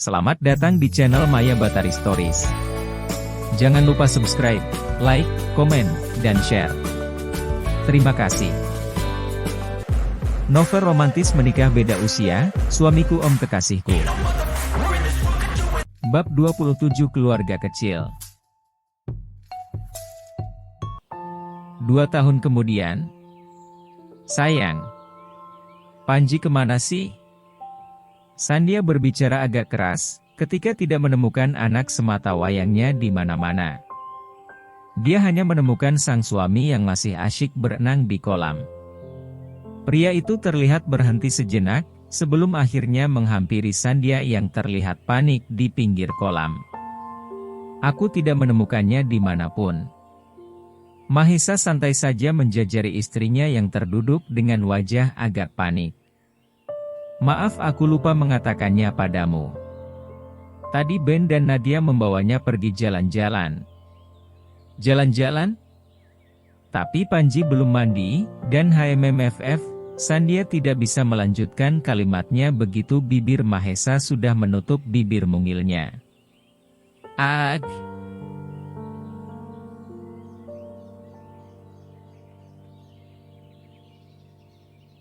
Selamat datang di channel Maya Batari Stories. Jangan lupa subscribe, like, komen, dan share. Terima kasih. Novel romantis menikah beda usia, suamiku om kekasihku. Bab 27 Keluarga Kecil. 2 tahun kemudian. Sayang, Panji kemana sih? Sandia berbicara agak keras, ketika tidak menemukan anak semata wayangnya di mana-mana. Dia hanya menemukan sang suami yang masih asyik berenang di kolam. Pria itu terlihat berhenti sejenak, sebelum akhirnya menghampiri Sandia yang terlihat panik di pinggir kolam. Aku tidak menemukannya dimanapun. Mahesa santai saja menjajari istrinya yang terduduk dengan wajah agak panik. Maaf, aku lupa mengatakannya padamu. Tadi Ben dan Nadia membawanya pergi jalan-jalan. Jalan-jalan? Tapi Panji belum mandi, dan HMMFF, Sandia tidak bisa melanjutkan kalimatnya begitu bibir Mahesa sudah menutup bibir mungilnya. Ag.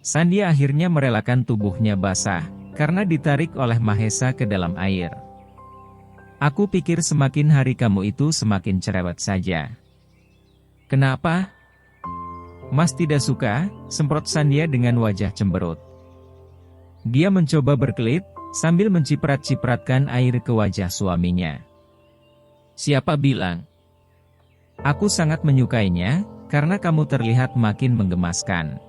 Sandia akhirnya merelakan tubuhnya basah, karena ditarik oleh Mahesa ke dalam air. Aku pikir semakin hari kamu itu semakin cerewet saja. Kenapa? Mas tidak suka, semprot Sandia dengan wajah cemberut. Dia mencoba berkelit, sambil menciprat-cipratkan air ke wajah suaminya. Siapa bilang? Aku sangat menyukainya, karena kamu terlihat makin menggemaskan.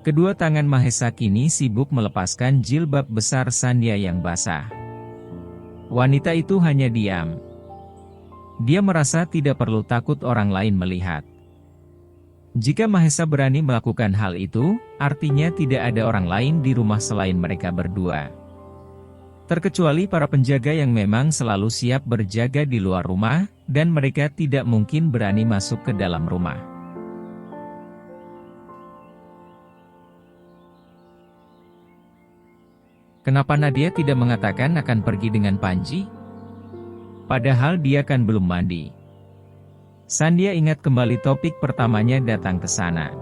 Kedua tangan Mahesa kini sibuk melepaskan jilbab besar Sandia yang basah. Wanita itu hanya diam. Dia merasa tidak perlu takut orang lain melihat. Jika Mahesa berani melakukan hal itu, artinya tidak ada orang lain di rumah selain mereka berdua. Terkecuali para penjaga yang memang selalu siap berjaga di luar rumah, dan mereka tidak mungkin berani masuk ke dalam rumah. Kenapa Nadia tidak mengatakan akan pergi dengan Panji? Padahal dia kan belum mandi. Sandia ingat kembali topik pertamanya datang ke sana.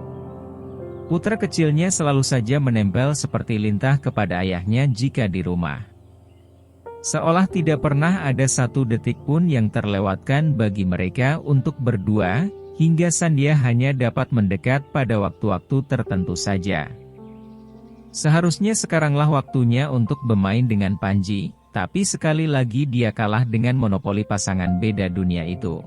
Putra kecilnya selalu saja menempel seperti lintah kepada ayahnya jika di rumah. Seolah tidak pernah ada satu detik pun yang terlewatkan bagi mereka untuk berdua, hingga Sandia hanya dapat mendekat pada waktu-waktu tertentu saja. Seharusnya sekaranglah waktunya untuk bermain dengan Panji, tapi sekali lagi dia kalah dengan monopoli pasangan beda dunia itu.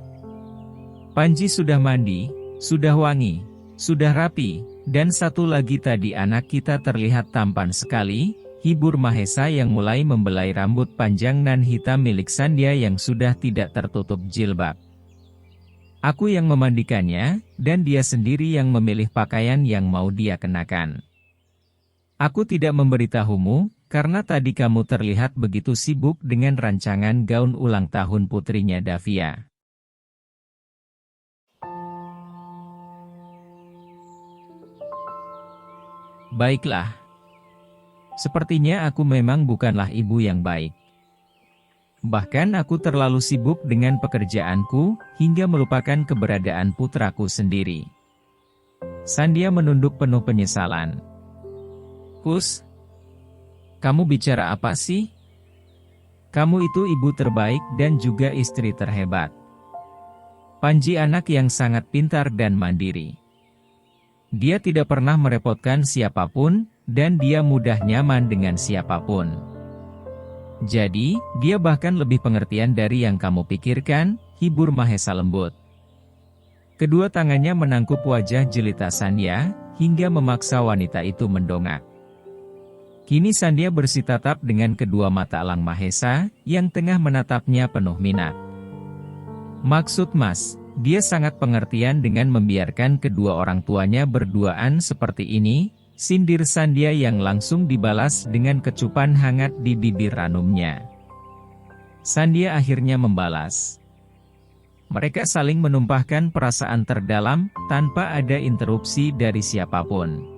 Panji sudah mandi, sudah wangi, sudah rapi, dan satu lagi tadi anak kita terlihat tampan sekali, hibur Mahesa yang mulai membelai rambut panjang nan hitam milik Sandia yang sudah tidak tertutup jilbab. Aku yang memandikannya, dan dia sendiri yang memilih pakaian yang mau dia kenakan. Aku tidak memberitahumu, karena tadi kamu terlihat begitu sibuk dengan rancangan gaun ulang tahun putrinya Davia. Baiklah. Sepertinya aku memang bukanlah ibu yang baik. Bahkan aku terlalu sibuk dengan pekerjaanku, hingga melupakan keberadaan putraku sendiri. Sandia menunduk penuh penyesalan. Kus, kamu bicara apa sih? Kamu itu ibu terbaik dan juga istri terhebat. Panji anak yang sangat pintar dan mandiri. Dia tidak pernah merepotkan siapapun, dan dia mudah nyaman dengan siapapun. Jadi, dia bahkan lebih pengertian dari yang kamu pikirkan, hibur Mahesa lembut. Kedua tangannya menangkup wajah jelita Sandia, hingga memaksa wanita itu mendongak. Kini Sandia bersitatap dengan kedua mata elang Mahesa, yang tengah menatapnya penuh minat. Maksud Mas, dia sangat pengertian dengan membiarkan kedua orang tuanya berduaan seperti ini, sindir Sandia yang langsung dibalas dengan kecupan hangat di bibir ranumnya. Sandia akhirnya membalas. Mereka saling menumpahkan perasaan terdalam, tanpa ada interupsi dari siapapun.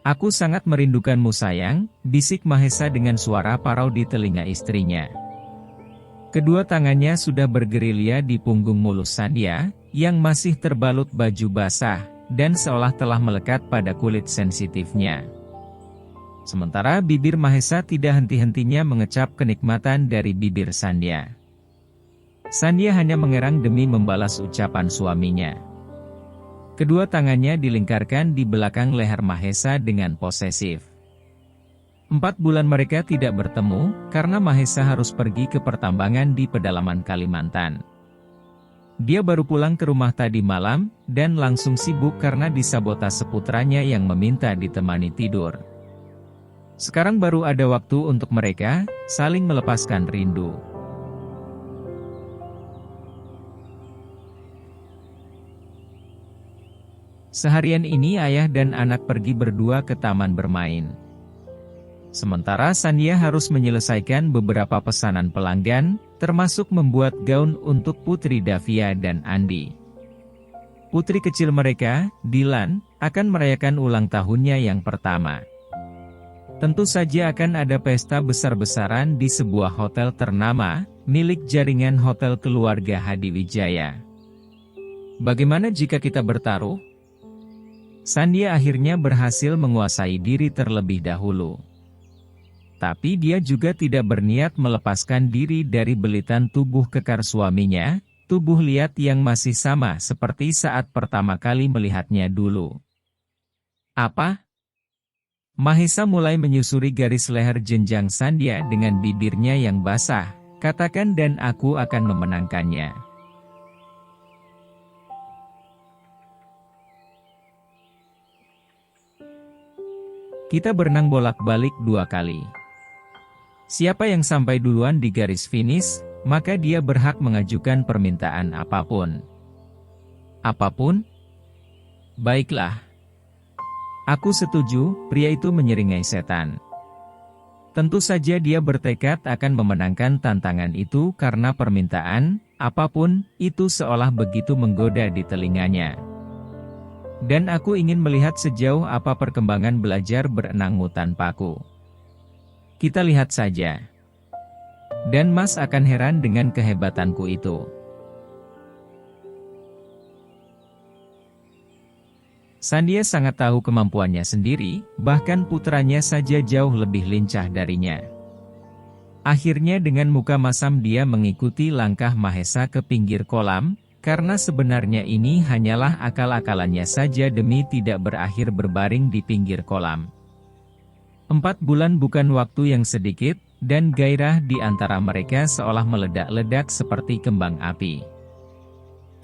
Aku sangat merindukanmu sayang, bisik Mahesa dengan suara parau di telinga istrinya. Kedua tangannya sudah bergerilya di punggung mulus Sandhya, yang masih terbalut baju basah, dan seolah telah melekat pada kulit sensitifnya. Sementara bibir Mahesa tidak henti-hentinya mengecap kenikmatan dari bibir Sandhya. Sandhya hanya mengerang demi membalas ucapan suaminya. Kedua tangannya dilingkarkan di belakang leher Mahesa dengan posesif. 4 bulan mereka tidak bertemu, karena Mahesa harus pergi ke pertambangan di pedalaman Kalimantan. Dia baru pulang ke rumah tadi malam, dan langsung sibuk karena disabotase putranya yang meminta ditemani tidur. Sekarang baru ada waktu untuk mereka, saling melepaskan rindu. Seharian ini ayah dan anak pergi berdua ke taman bermain. Sementara Sandhya harus menyelesaikan beberapa pesanan pelanggan, termasuk membuat gaun untuk Putri Davia dan Andi. Putri kecil mereka, Dilan, akan merayakan ulang tahunnya yang pertama. Tentu saja akan ada pesta besar-besaran di sebuah hotel ternama, milik jaringan hotel keluarga Hadiwijaya. Bagaimana jika kita bertaruh? Sandhya akhirnya berhasil menguasai diri terlebih dahulu. Tapi dia juga tidak berniat melepaskan diri dari belitan tubuh kekar suaminya, tubuh liat yang masih sama seperti saat pertama kali melihatnya dulu. Apa? Mahesa mulai menyusuri garis leher jenjang Sandhya dengan bibirnya yang basah, katakan dan aku akan memenangkannya. Kita berenang bolak-balik 2 kali. Siapa yang sampai duluan di garis finish, maka dia berhak mengajukan permintaan apapun. Apapun? Baiklah. Aku setuju, pria itu menyeringai setan. Tentu saja dia bertekad akan memenangkan tantangan itu karena permintaan, apapun, itu seolah begitu menggoda di telinganya. Dan aku ingin melihat sejauh apa perkembangan belajar berenangmu tanpaku. Kita lihat saja. Dan Mas akan heran dengan kehebatanku itu. Sandhya sangat tahu kemampuannya sendiri, bahkan putranya saja jauh lebih lincah darinya. Akhirnya dengan muka masam dia mengikuti langkah Mahesa ke pinggir kolam, karena sebenarnya ini hanyalah akal-akalannya saja demi tidak berakhir berbaring di pinggir kolam. 4 bulan bukan waktu yang sedikit, dan gairah di antara mereka seolah meledak-ledak seperti kembang api.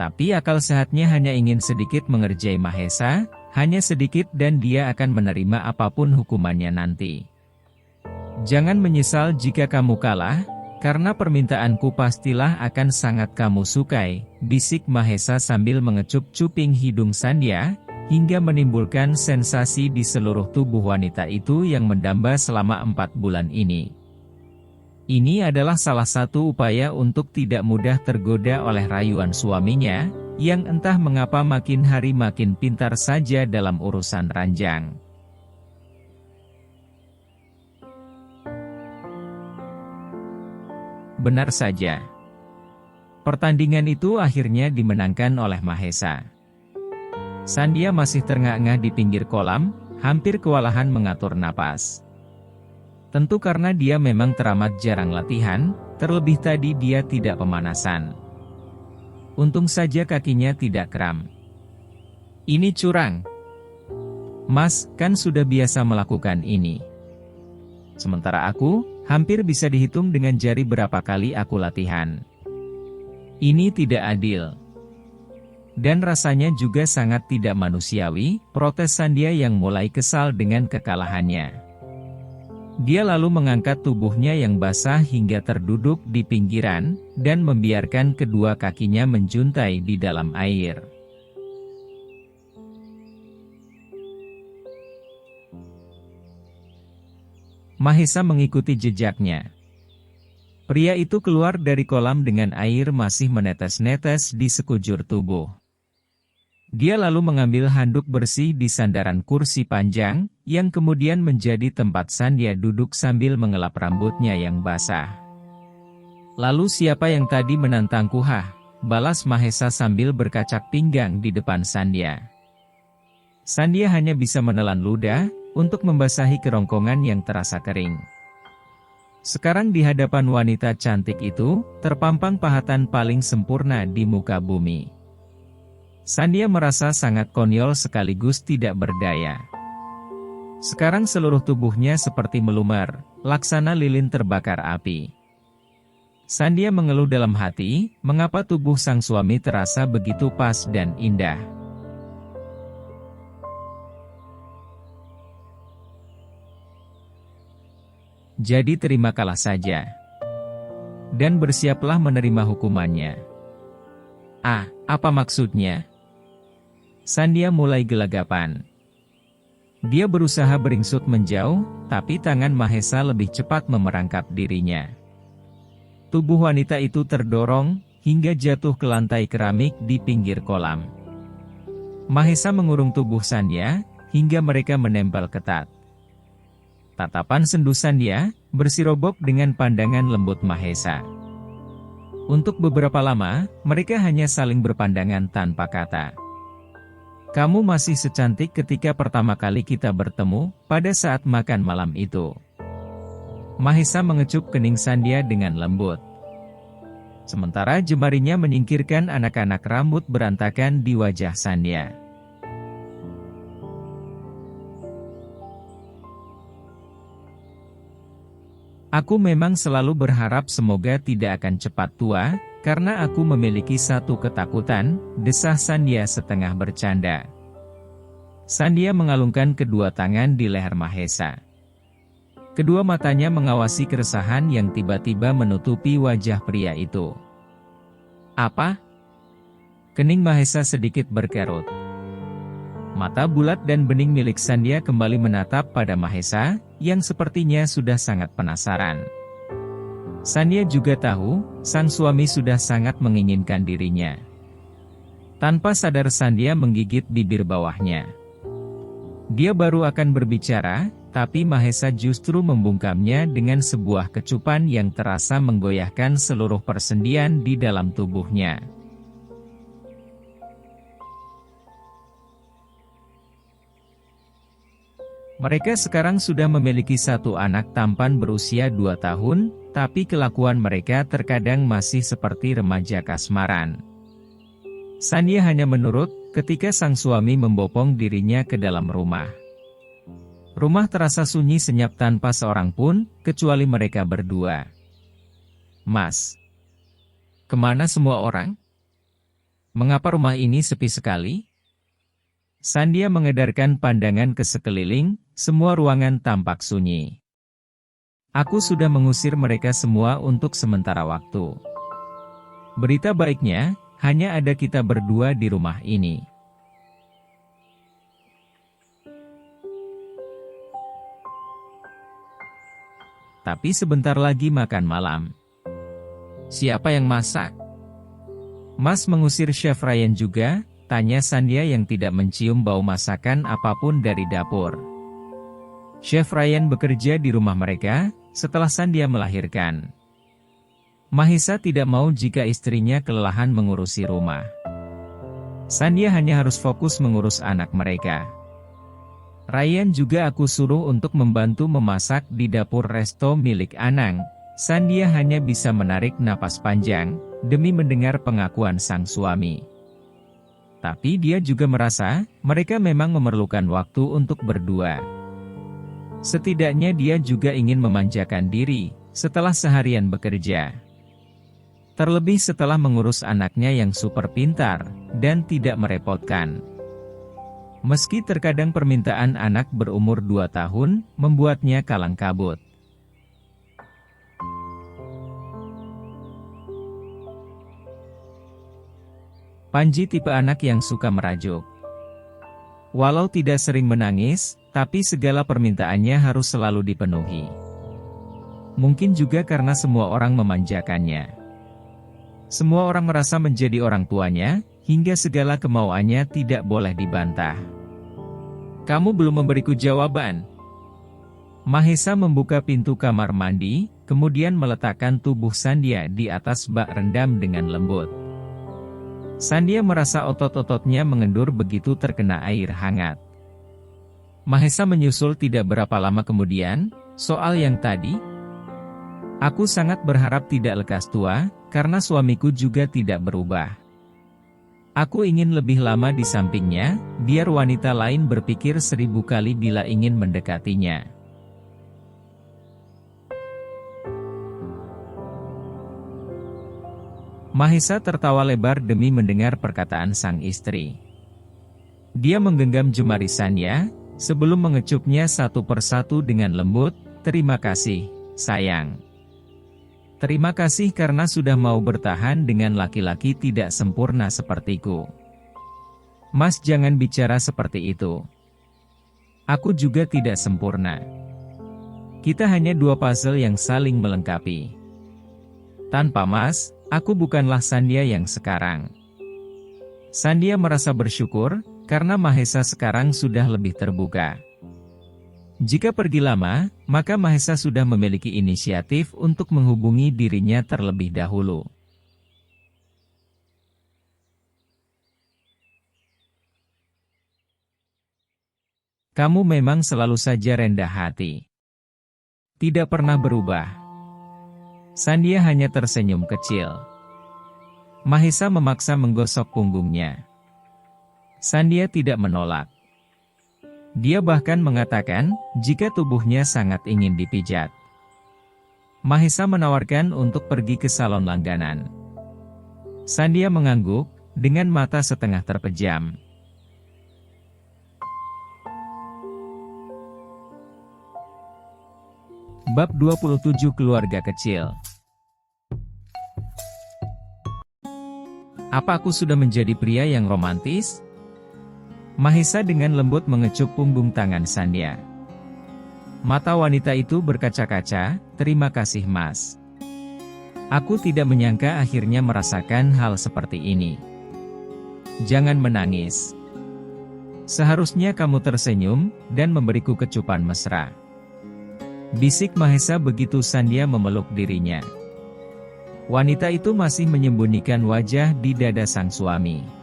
Tapi akal sehatnya hanya ingin sedikit mengerjai Mahesa, hanya sedikit dan dia akan menerima apapun hukumannya nanti. Jangan menyesal jika kamu kalah, karena permintaanku pastilah akan sangat kamu sukai, bisik Mahesa sambil mengecup cuping hidung Sandhya, hingga menimbulkan sensasi di seluruh tubuh wanita itu yang mendamba selama 4 bulan ini. Ini adalah salah satu upaya untuk tidak mudah tergoda oleh rayuan suaminya, yang entah mengapa makin hari makin pintar saja dalam urusan ranjang. Benar saja. Pertandingan itu akhirnya dimenangkan oleh Mahesa. Sandhya masih terengah-engah di pinggir kolam, hampir kewalahan mengatur napas. Tentu karena dia memang teramat jarang latihan, terlebih tadi dia tidak pemanasan. Untung saja kakinya tidak kram. Ini curang. Mas, kan sudah biasa melakukan ini. Sementara aku, hampir bisa dihitung dengan jari berapa kali aku latihan. Ini tidak adil. Dan rasanya juga sangat tidak manusiawi, protes Sandhya yang mulai kesal dengan kekalahannya. Dia lalu mengangkat tubuhnya yang basah hingga terduduk di pinggiran, dan membiarkan kedua kakinya menjuntai di dalam air. Mahesa mengikuti jejaknya. Pria itu keluar dari kolam dengan air masih menetes-netes di sekujur tubuh. Dia lalu mengambil handuk bersih di sandaran kursi panjang, yang kemudian menjadi tempat Sandhya duduk sambil mengelap rambutnya yang basah. "Lalu siapa yang tadi menantangku?" Balas Mahesa sambil berkacak pinggang di depan Sandhya. Sandhya hanya bisa menelan ludah, untuk membasahi kerongkongan yang terasa kering. Sekarang di hadapan wanita cantik itu, terpampang pahatan paling sempurna di muka bumi. Sandhya merasa sangat konyol sekaligus tidak berdaya. Sekarang seluruh tubuhnya seperti melumar, laksana lilin terbakar api. Sandhya mengeluh dalam hati, mengapa tubuh sang suami terasa begitu pas dan indah. Jadi terimalah saja. Dan bersiaplah menerima hukumannya. Apa maksudnya? Sandhya mulai gelagapan. Dia berusaha beringsut menjauh, tapi tangan Mahesa lebih cepat memerangkap dirinya. Tubuh wanita itu terdorong, hingga jatuh ke lantai keramik di pinggir kolam. Mahesa mengurung tubuh Sandhya, hingga mereka menempel ketat. Tatapan sendu Sandhya bersirobok dengan pandangan lembut Mahesa. Untuk beberapa lama, mereka hanya saling berpandangan tanpa kata. "Kamu masih secantik ketika pertama kali kita bertemu, pada saat makan malam itu." Mahesa mengecup kening Sandhya dengan lembut. Sementara jemarinya menyingkirkan anak-anak rambut berantakan di wajah Sandhya. "Aku memang selalu berharap semoga tidak akan cepat tua, karena aku memiliki satu ketakutan," desah Sandhya setengah bercanda. Sandhya mengalungkan kedua tangan di leher Mahesa. Kedua matanya mengawasi keresahan yang tiba-tiba menutupi wajah pria itu. "Apa?" Kening Mahesa sedikit berkerut. Mata bulat dan bening milik Sandhya kembali menatap pada Mahesa, yang sepertinya sudah sangat penasaran. Sandhya juga tahu, sang suami sudah sangat menginginkan dirinya. Tanpa sadar Sandhya menggigit bibir bawahnya. Dia baru akan berbicara, tapi Mahesa justru membungkamnya dengan sebuah kecupan yang terasa menggoyahkan seluruh persendian di dalam tubuhnya. Mereka sekarang sudah memiliki satu anak tampan berusia 2 tahun, tapi kelakuan mereka terkadang masih seperti remaja kasmaran. Sandhya hanya menurut, ketika sang suami membopong dirinya ke dalam rumah. Rumah terasa sunyi senyap tanpa seorang pun, kecuali mereka berdua. "Mas, kemana semua orang? Mengapa rumah ini sepi sekali?" Sandhya mengedarkan pandangan ke sekeliling, semua ruangan tampak sunyi. "Aku sudah mengusir mereka semua untuk sementara waktu. Berita baiknya, hanya ada kita berdua di rumah ini." Tapi sebentar lagi makan malam. "Siapa yang masak?" "Mas mengusir Chef Ryan juga?" tanya Sandhya yang tidak mencium bau masakan apapun dari dapur. Chef Ryan bekerja di rumah mereka, setelah Sandhya melahirkan. Mahesa tidak mau jika istrinya kelelahan mengurusi rumah. Sandhya hanya harus fokus mengurus anak mereka. "Ryan juga aku suruh untuk membantu memasak di dapur resto milik Anang." Sandhya hanya bisa menarik napas panjang, demi mendengar pengakuan sang suami. Tapi dia juga merasa, mereka memang memerlukan waktu untuk berdua. Setidaknya dia juga ingin memanjakan diri, setelah seharian bekerja. Terlebih setelah mengurus anaknya yang super pintar, dan tidak merepotkan. Meski terkadang permintaan anak berumur 2 tahun, membuatnya kalang kabut. Panji tipe anak yang suka merajuk. Walau tidak sering menangis, tapi segala permintaannya harus selalu dipenuhi. Mungkin juga karena semua orang memanjakannya. Semua orang merasa menjadi orang tuanya, hingga segala kemauannya tidak boleh dibantah. Kamu belum memberiku jawaban. Mahesa membuka pintu kamar mandi, kemudian meletakkan tubuh Sandhya di atas bak rendam dengan lembut. Sandhya merasa otot-ototnya mengendur begitu terkena air hangat. Mahesa menyusul tidak berapa lama kemudian, soal yang tadi. Aku sangat berharap tidak lekas tua, karena suamiku juga tidak berubah. Aku ingin lebih lama di sampingnya, biar wanita lain berpikir 1000 kali bila ingin mendekatinya. Mahesa tertawa lebar demi mendengar perkataan sang istri. Dia menggenggam jemari Sandhya, sebelum mengecupnya satu persatu dengan lembut. Terima kasih, sayang. Terima kasih karena sudah mau bertahan dengan laki-laki tidak sempurna sepertiku. Mas jangan bicara seperti itu. Aku juga tidak sempurna. Kita hanya dua puzzle yang saling melengkapi. Tanpa Mas, aku bukanlah Sandhya yang sekarang. Sandhya merasa bersyukur, karena Mahesa sekarang sudah lebih terbuka. Jika pergi lama, maka Mahesa sudah memiliki inisiatif untuk menghubungi dirinya terlebih dahulu. Kamu memang selalu saja rendah hati. Tidak pernah berubah. Sandhya hanya tersenyum kecil. Mahesa memaksa menggosok punggungnya. Sandhya tidak menolak. Dia bahkan mengatakan, jika tubuhnya sangat ingin dipijat. Mahesa menawarkan untuk pergi ke salon langganan. Sandhya mengangguk, dengan mata setengah terpejam. Bab 27 Keluarga Kecil. Apa aku sudah menjadi pria yang romantis? Mahesa dengan lembut mengecup punggung tangan Sandhya. Mata wanita itu berkaca-kaca, terima kasih Mas. Aku tidak menyangka akhirnya merasakan hal seperti ini. Jangan menangis. Seharusnya kamu tersenyum, dan memberiku kecupan mesra. Bisik Mahesa begitu Sandhya memeluk dirinya. Wanita itu masih menyembunyikan wajah di dada sang suami.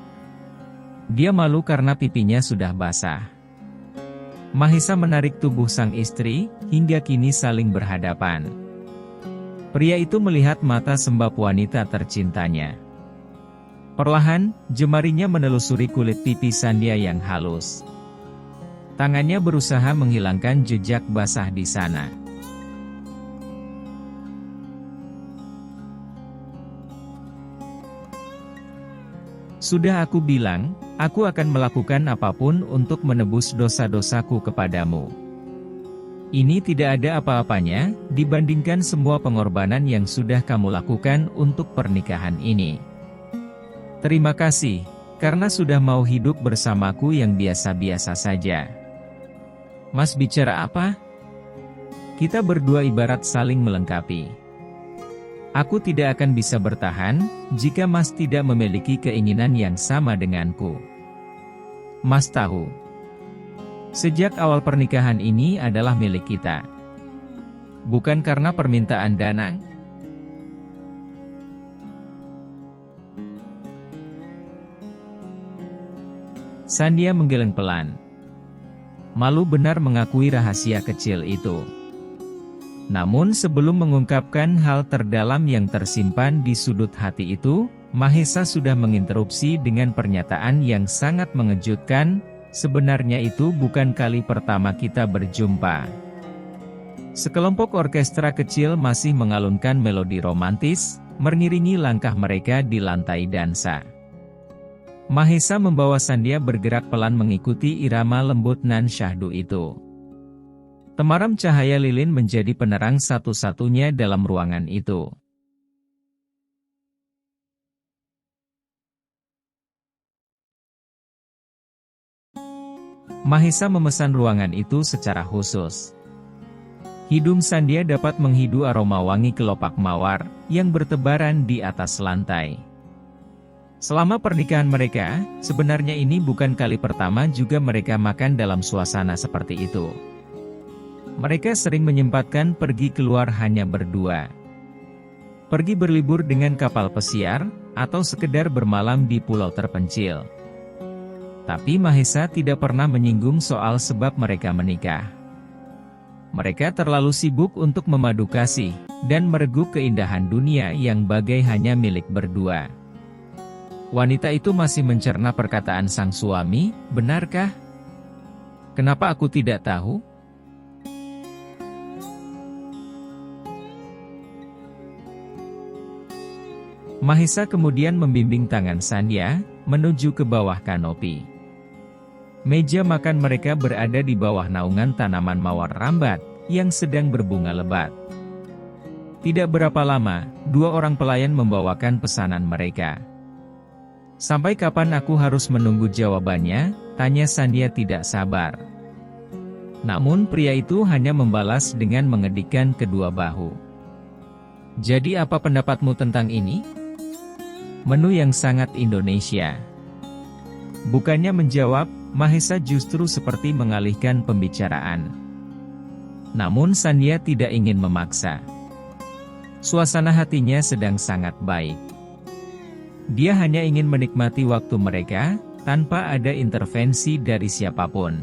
Dia malu karena pipinya sudah basah. Mahesa menarik tubuh sang istri, hingga kini saling berhadapan. Pria itu melihat mata sembab wanita tercintanya. Perlahan, jemarinya menelusuri kulit pipi Sandhya yang halus. Tangannya berusaha menghilangkan jejak basah di sana. Sudah aku bilang, aku akan melakukan apapun untuk menebus dosa-dosaku kepadamu. Ini tidak ada apa-apanya, dibandingkan semua pengorbanan yang sudah kamu lakukan untuk pernikahan ini. Terima kasih, karena sudah mau hidup bersamaku yang biasa-biasa saja. Mas bicara apa? Kita berdua ibarat saling melengkapi. Aku tidak akan bisa bertahan, jika Mas tidak memiliki keinginan yang sama denganku. Mas tahu, sejak awal pernikahan ini adalah milik kita. Bukan karena permintaan Danang. Sandhya menggeleng pelan. Malu benar mengakui rahasia kecil itu. Namun sebelum mengungkapkan hal terdalam yang tersimpan di sudut hati itu, Mahesa sudah menginterupsi dengan pernyataan yang sangat mengejutkan, sebenarnya itu bukan kali pertama kita berjumpa. Sekelompok orkestra kecil masih mengalunkan melodi romantis, mengiringi langkah mereka di lantai dansa. Mahesa membawa Sandhya bergerak pelan mengikuti irama lembut nan syahdu itu. Temaram cahaya lilin menjadi penerang satu-satunya dalam ruangan itu. Mahesa memesan ruangan itu secara khusus. Hidung Sandhya dapat menghidu aroma wangi kelopak mawar, yang bertebaran di atas lantai. Selama pernikahan mereka, sebenarnya ini bukan kali pertama juga mereka makan dalam suasana seperti itu. Mereka sering menyempatkan pergi keluar hanya berdua. Pergi berlibur dengan kapal pesiar, atau sekedar bermalam di pulau terpencil. Tapi Mahesa tidak pernah menyinggung soal sebab mereka menikah. Mereka terlalu sibuk untuk memadu kasih, dan mereguk keindahan dunia yang bagai hanya milik berdua. Wanita itu masih mencerna perkataan sang suami, benarkah? Kenapa aku tidak tahu? Mahesa kemudian membimbing tangan Sandhya, menuju ke bawah kanopi. Meja makan mereka berada di bawah naungan tanaman mawar rambat, yang sedang berbunga lebat. Tidak berapa lama, dua orang pelayan membawakan pesanan mereka. Sampai kapan aku harus menunggu jawabannya? Tanya Sandhya tidak sabar. Namun pria itu hanya membalas dengan mengedikkan kedua bahu. Jadi apa pendapatmu tentang ini? Menu yang sangat Indonesia. Bukannya menjawab, Mahesa justru seperti mengalihkan pembicaraan. Namun Sandhya tidak ingin memaksa. Suasana hatinya sedang sangat baik. Dia hanya ingin menikmati waktu mereka, tanpa ada intervensi dari siapapun.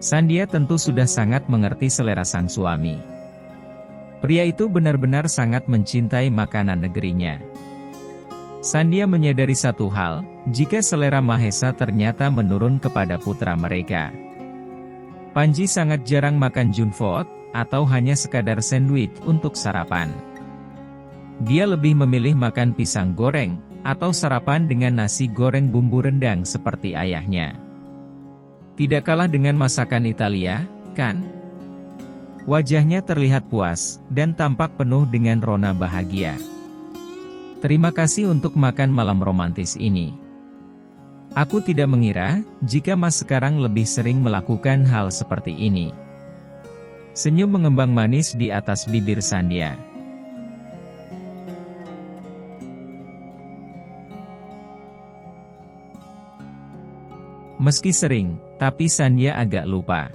Sandhya tentu sudah sangat mengerti selera sang suami. Pria itu benar-benar sangat mencintai makanan negerinya. Sandhya menyadari satu hal, jika selera Mahesa ternyata menurun kepada putra mereka. Panji sangat jarang makan junfot, atau hanya sekadar sandwich untuk sarapan. Dia lebih memilih makan pisang goreng, atau sarapan dengan nasi goreng bumbu rendang seperti ayahnya. Tidak kalah dengan masakan Italia, kan? Wajahnya terlihat puas, dan tampak penuh dengan rona bahagia. Terima kasih untuk makan malam romantis ini. Aku tidak mengira, jika Mas sekarang lebih sering melakukan hal seperti ini. Senyum mengembang manis di atas bibir Sandhya. Meski sering, tapi Sandhya agak lupa.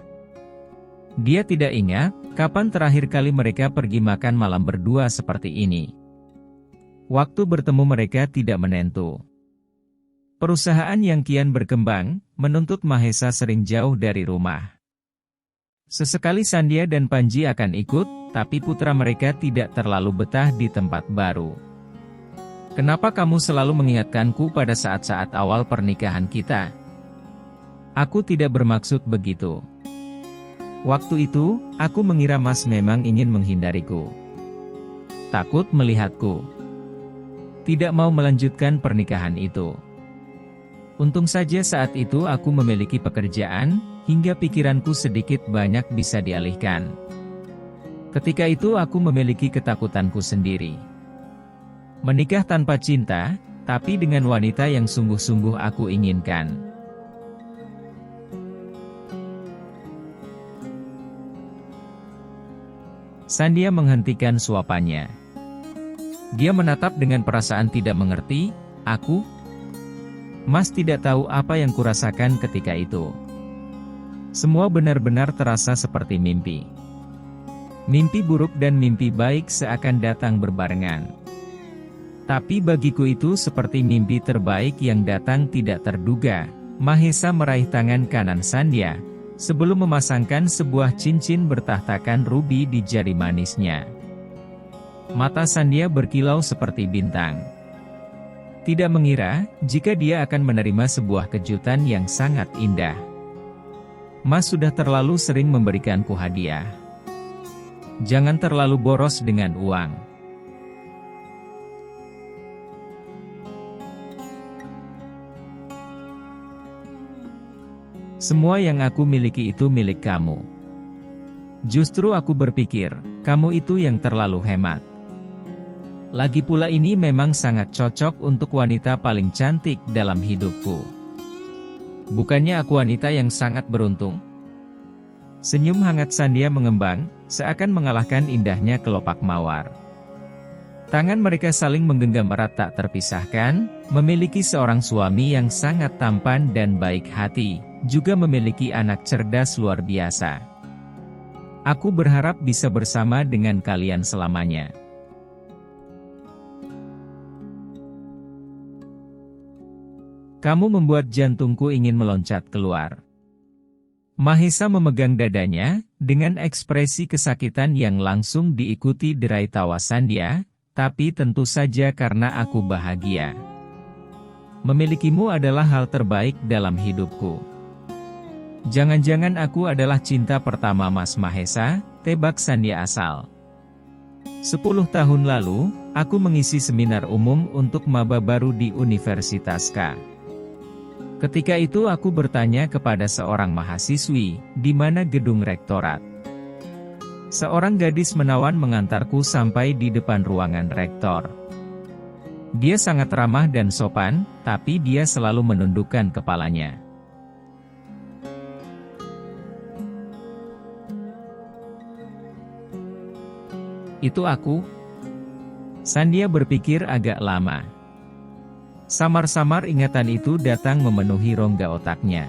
Dia tidak ingat, kapan terakhir kali mereka pergi makan malam berdua seperti ini. Waktu bertemu mereka tidak menentu. Perusahaan yang kian berkembang, menuntut Mahesa sering jauh dari rumah. Sesekali Sandhya dan Panji akan ikut, tapi putra mereka tidak terlalu betah di tempat baru. Kenapa kamu selalu mengingatkanku pada saat-saat awal pernikahan kita? Aku tidak bermaksud begitu. Waktu itu, aku mengira Mas memang ingin menghindariku. Takut melihatku. Tidak mau melanjutkan pernikahan itu. Untung saja saat itu aku memiliki pekerjaan, hingga pikiranku sedikit banyak bisa dialihkan. Ketika itu aku memiliki ketakutanku sendiri. Menikah tanpa cinta, tapi dengan wanita yang sungguh-sungguh aku inginkan. Sandhya menghentikan suapannya. Dia menatap dengan perasaan tidak mengerti, aku? Mas tidak tahu apa yang kurasakan ketika itu. Semua benar-benar terasa seperti mimpi. Mimpi buruk dan mimpi baik seakan datang berbarengan. Tapi bagiku itu seperti mimpi terbaik yang datang tidak terduga. Mahesa meraih tangan kanan Sandhya, sebelum memasangkan sebuah cincin bertahtakan rubi di jari manisnya. Mata Sandhya berkilau seperti bintang. Tidak mengira, jika dia akan menerima sebuah kejutan yang sangat indah. Mas sudah terlalu sering memberikanku hadiah. Jangan terlalu boros dengan uang. Semua yang aku miliki itu milik kamu. Justru aku berpikir, kamu itu yang terlalu hemat. Lagi pula ini memang sangat cocok untuk wanita paling cantik dalam hidupku. Bukannya aku wanita yang sangat beruntung? Senyum hangat Sandhya mengembang, seakan mengalahkan indahnya kelopak mawar. Tangan mereka saling menggenggam erat tak terpisahkan, memiliki seorang suami yang sangat tampan dan baik hati, juga memiliki anak cerdas luar biasa. Aku berharap bisa bersama dengan kalian selamanya. Kamu membuat jantungku ingin meloncat keluar. Mahesa memegang dadanya, dengan ekspresi kesakitan yang langsung diikuti derai tawa Sandhya. Tapi tentu saja karena aku bahagia. Memilikimu adalah hal terbaik dalam hidupku. Jangan-jangan aku adalah cinta pertama Mas Mahesa, tebak Sandhya asal. 10 tahun lalu, aku mengisi seminar umum untuk maba baru di Universitas K. Ketika itu aku bertanya kepada seorang mahasiswi, di mana gedung rektorat. Seorang gadis menawan mengantarku sampai di depan ruangan rektor. Dia sangat ramah dan sopan, tapi dia selalu menundukkan kepalanya. Itu aku? Sandhya berpikir agak lama. Samar-samar ingatan itu datang memenuhi rongga otaknya.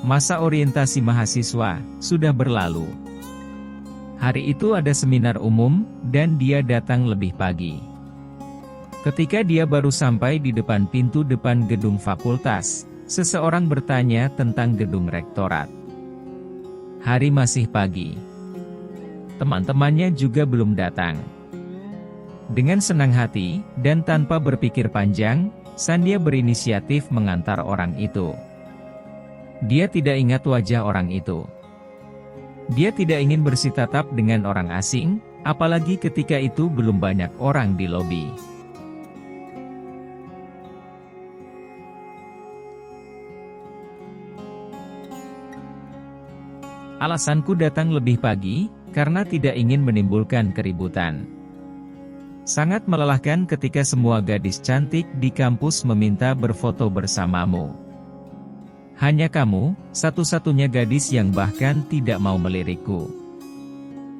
Masa orientasi mahasiswa sudah berlalu. Hari itu ada seminar umum, dan dia datang lebih pagi. Ketika dia baru sampai di depan pintu depan gedung fakultas, seseorang bertanya tentang gedung rektorat. Hari masih pagi. Teman-temannya juga belum datang. Dengan senang hati, dan tanpa berpikir panjang, Sandhya berinisiatif mengantar orang itu. Dia tidak ingat wajah orang itu. Dia tidak ingin bersitatap dengan orang asing, apalagi ketika itu belum banyak orang di lobi. Alasanku datang lebih pagi, karena tidak ingin menimbulkan keributan. Sangat melelahkan ketika semua gadis cantik di kampus meminta berfoto bersamamu. Hanya kamu, satu-satunya gadis yang bahkan tidak mau melirikku.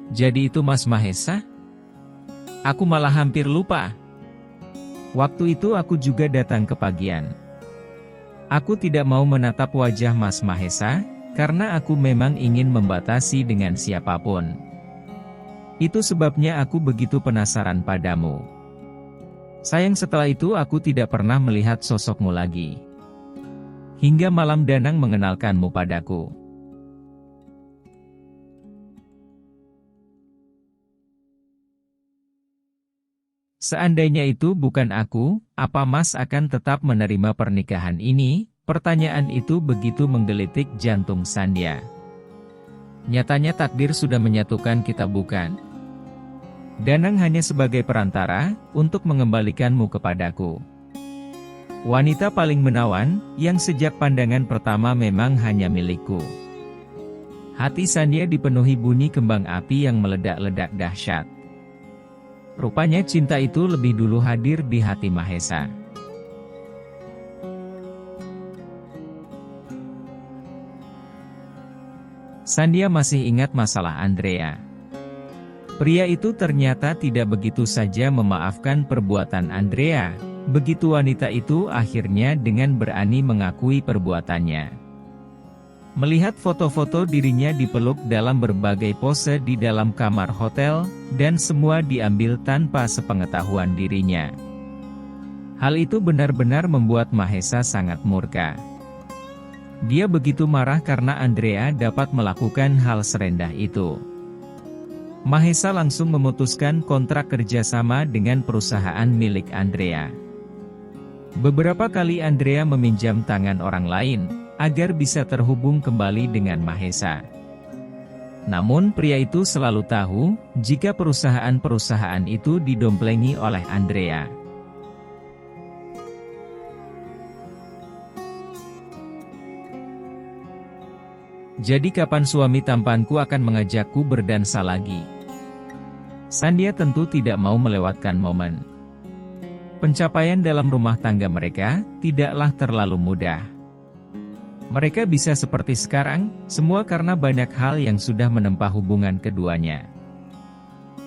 Jadi itu Mas Mahesa? Aku malah hampir lupa. Waktu itu aku juga datang kepagian. Aku tidak mau menatap wajah Mas Mahesa, karena aku memang ingin membatasi dengan siapapun. Itu sebabnya aku begitu penasaran padamu. Sayang setelah itu aku tidak pernah melihat sosokmu lagi. Hingga malam Danang mengenalkanmu padaku. Seandainya itu bukan aku, apa Mas akan tetap menerima pernikahan ini? Pertanyaan itu begitu menggelitik jantung Sandhya. Nyatanya takdir sudah menyatukan kita, bukan? Danang hanya sebagai perantara, untuk mengembalikanmu kepadaku. Wanita paling menawan, yang sejak pandangan pertama memang hanya milikku. Hati Sandhya dipenuhi bunyi kembang api yang meledak-ledak dahsyat. Rupanya cinta itu lebih dulu hadir di hati Mahesa. Sandhya masih ingat masalah Andrea. Pria itu ternyata tidak begitu saja memaafkan perbuatan Andrea. Begitu wanita itu akhirnya dengan berani mengakui perbuatannya. Melihat foto-foto dirinya dipeluk dalam berbagai pose di dalam kamar hotel, dan semua diambil tanpa sepengetahuan dirinya. Hal itu benar-benar membuat Mahesa sangat murka. Dia begitu marah karena Andrea dapat melakukan hal serendah itu. Mahesa langsung memutuskan kontrak kerjasama dengan perusahaan milik Andrea. Beberapa kali Andrea meminjam tangan orang lain, agar bisa terhubung kembali dengan Mahesa. Namun pria itu selalu tahu, jika perusahaan-perusahaan itu didomplengi oleh Andrea. Jadi kapan suami tampanku akan mengajakku berdansa lagi? Sandhya tentu tidak mau melewatkan momen. Pencapaian dalam rumah tangga mereka tidaklah terlalu mudah. Mereka bisa seperti sekarang, semua karena banyak hal yang sudah menempa hubungan keduanya.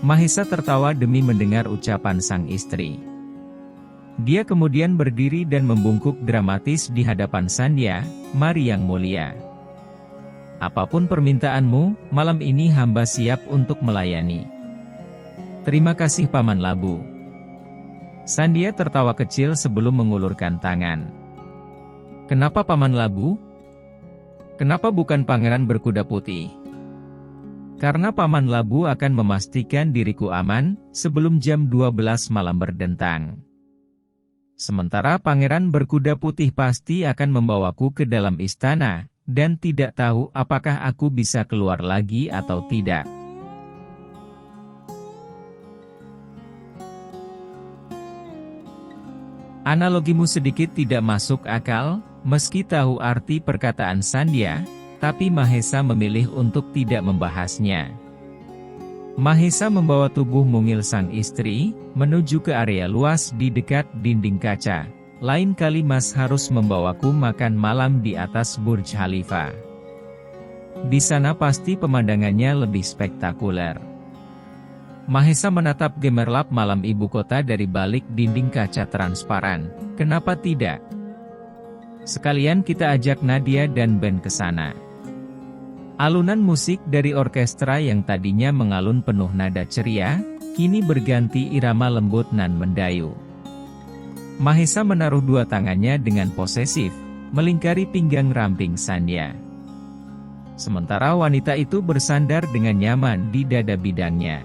Mahesa tertawa demi mendengar ucapan sang istri. Dia kemudian berdiri dan membungkuk dramatis di hadapan Sandhya, "Mari yang mulia. Apapun permintaanmu, malam ini hamba siap untuk melayani." "Terima kasih Paman Labu." Sandhya tertawa kecil sebelum mengulurkan tangan. "Kenapa Paman Labu? Kenapa bukan Pangeran Berkuda Putih?" "Karena Paman Labu akan memastikan diriku aman, sebelum jam 12 malam berdentang. Sementara Pangeran Berkuda Putih pasti akan membawaku ke dalam istana, dan tidak tahu apakah aku bisa keluar lagi atau tidak." Analogimu sedikit tidak masuk akal, meski tahu arti perkataan Sandhya, tapi Mahesa memilih untuk tidak membahasnya. Mahesa membawa tubuh mungil sang istri, menuju ke area luas di dekat dinding kaca. "Lain kali Mas harus membawaku makan malam di atas Burj Khalifa. Di sana pasti pemandangannya lebih spektakuler." Mahesa menatap gemerlap malam ibu kota dari balik dinding kaca transparan. "Kenapa tidak? Sekalian kita ajak Nadia dan Ben ke sana." Alunan musik dari orkestra yang tadinya mengalun penuh nada ceria, kini berganti irama lembut nan mendayu. Mahesa menaruh dua tangannya dengan posesif, melingkari pinggang ramping Sandhya. Sementara wanita itu bersandar dengan nyaman di dada bidangnya.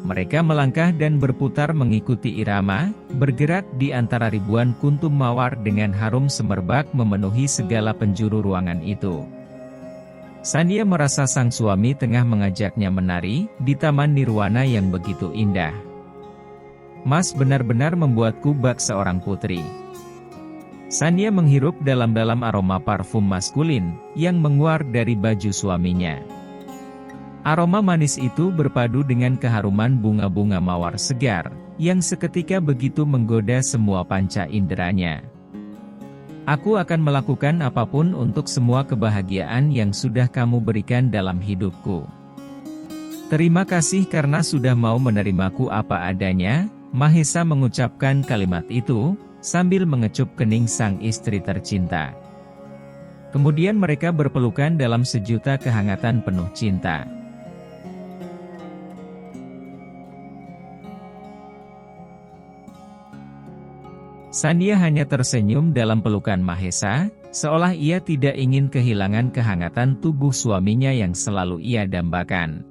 Mereka melangkah dan berputar mengikuti irama, bergerak di antara ribuan kuntum mawar dengan harum semerbak memenuhi segala penjuru ruangan itu. Sandhya merasa sang suami tengah mengajaknya menari, di taman nirwana yang begitu indah. "Mas benar-benar membuatku bak seorang putri." Sandhya menghirup dalam-dalam aroma parfum maskulin, yang menguar dari baju suaminya. Aroma manis itu berpadu dengan keharuman bunga-bunga mawar segar, yang seketika begitu menggoda semua panca inderanya. "Aku akan melakukan apapun untuk semua kebahagiaan yang sudah kamu berikan dalam hidupku. Terima kasih karena sudah mau menerimaku apa adanya." Mahesa mengucapkan kalimat itu, sambil mengecup kening sang istri tercinta. Kemudian mereka berpelukan dalam sejuta kehangatan penuh cinta. Sandhya hanya tersenyum dalam pelukan Mahesa, seolah ia tidak ingin kehilangan kehangatan tubuh suaminya yang selalu ia dambakan.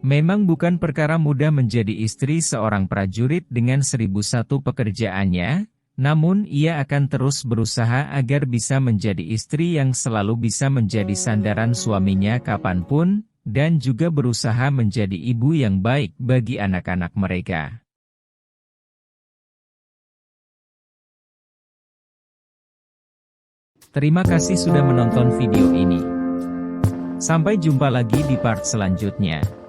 Memang bukan perkara mudah menjadi istri seorang prajurit dengan 1001 pekerjaannya, namun ia akan terus berusaha agar bisa menjadi istri yang selalu bisa menjadi sandaran suaminya kapanpun, dan juga berusaha menjadi ibu yang baik bagi anak-anak mereka. Terima kasih sudah menonton video ini. Sampai jumpa lagi di part selanjutnya.